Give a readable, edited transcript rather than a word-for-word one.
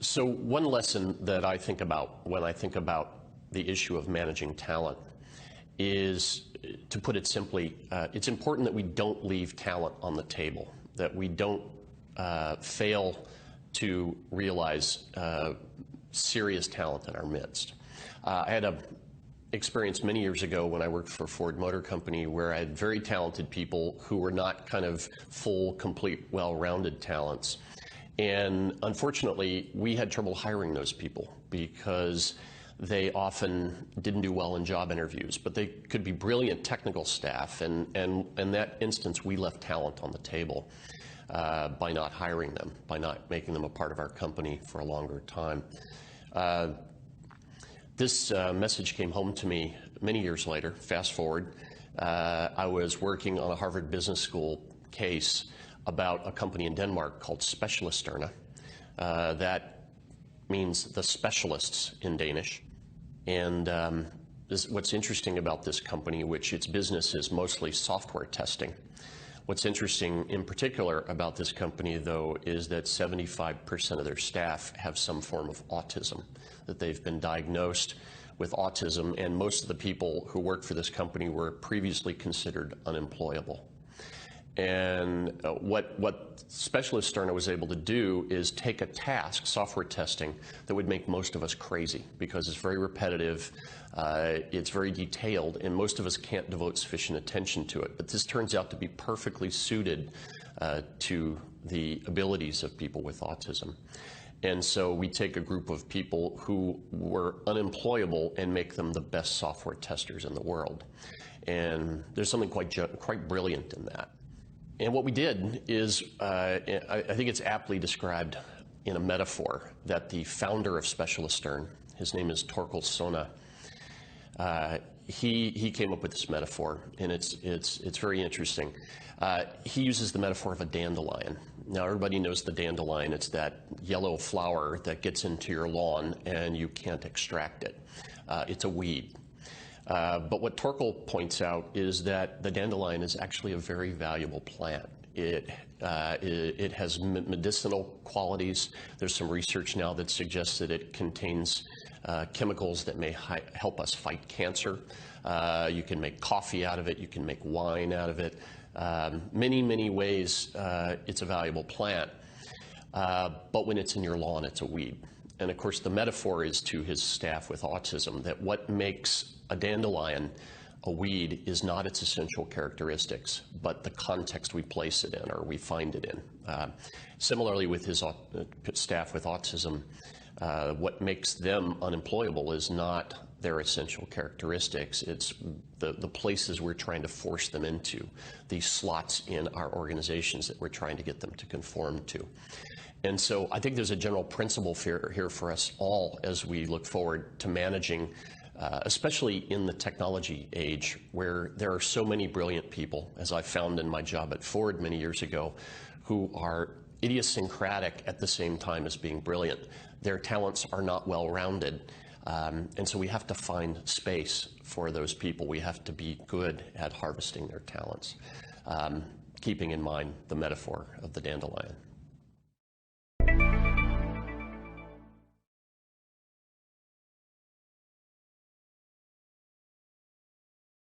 So one lesson that I think about when I think about the issue of managing talent is, to put it simply, it's important that we don't leave talent on the table, that we don't fail to realize serious talent in our midst. I had an experience many years ago when I worked for Ford Motor Company where I had very talented people who were not kind of full, complete, well-rounded talents. And unfortunately, we had trouble hiring those people because they often didn't do well in job interviews, but they could be brilliant technical staff. And in that instance, we left talent on the table by not hiring them, by not making them a part of our company for a longer time. This message came home to me many years later. Fast forward, I was working on a Harvard Business School case about a company in Denmark called Specialisterne. That means the specialists in Danish. And what's interesting about this company, which its business is mostly software testing. What's interesting in particular about this company, though, is that 75% of their staff have some form of autism, that they've been diagnosed with autism, and most of the people who work for this company were previously considered unemployable. And what Specialisterne was able to do is take a task, software testing, that would make most of us crazy because it's very repetitive, it's very detailed, and most of us can't devote sufficient attention to it. But this turns out to be perfectly suited to the abilities of people with autism. And so we take a group of people who were unemployable and make them the best software testers in the world. And there's something quite brilliant in that. And what we did is, I think it's aptly described in a metaphor that the founder of Specialisterne, his name is Torkel Sona, he came up with this metaphor, and it's very interesting. He uses the metaphor of a dandelion. Now, everybody knows the dandelion. It's that yellow flower that gets into your lawn and you can't extract it. It's a weed. But what Torkel points out is that the dandelion is actually a very valuable plant. It has medicinal qualities. There's some research now that suggests that it contains chemicals that may help us fight cancer. You can make coffee out of it. You can make wine out of it. Many, many ways it's a valuable plant. But when it's in your lawn, it's a weed. And of course, the metaphor is to his staff with autism that what makes a dandelion a weed is not its essential characteristics, but the context we place it in or we find it in. Similarly, with his staff with autism, what makes them unemployable is not their essential characteristics. It's the places we're trying to force them into, these slots in our organizations that we're trying to get them to conform to. And so I think there's a general principle here for us all as we look forward to managing, especially in the technology age, where there are so many brilliant people, as I found in my job at Ford many years ago, who are idiosyncratic at the same time as being brilliant. Their talents are not well-rounded, and so we have to find space for those people. We have to be good at harvesting their talents, keeping in mind the metaphor of the dandelion.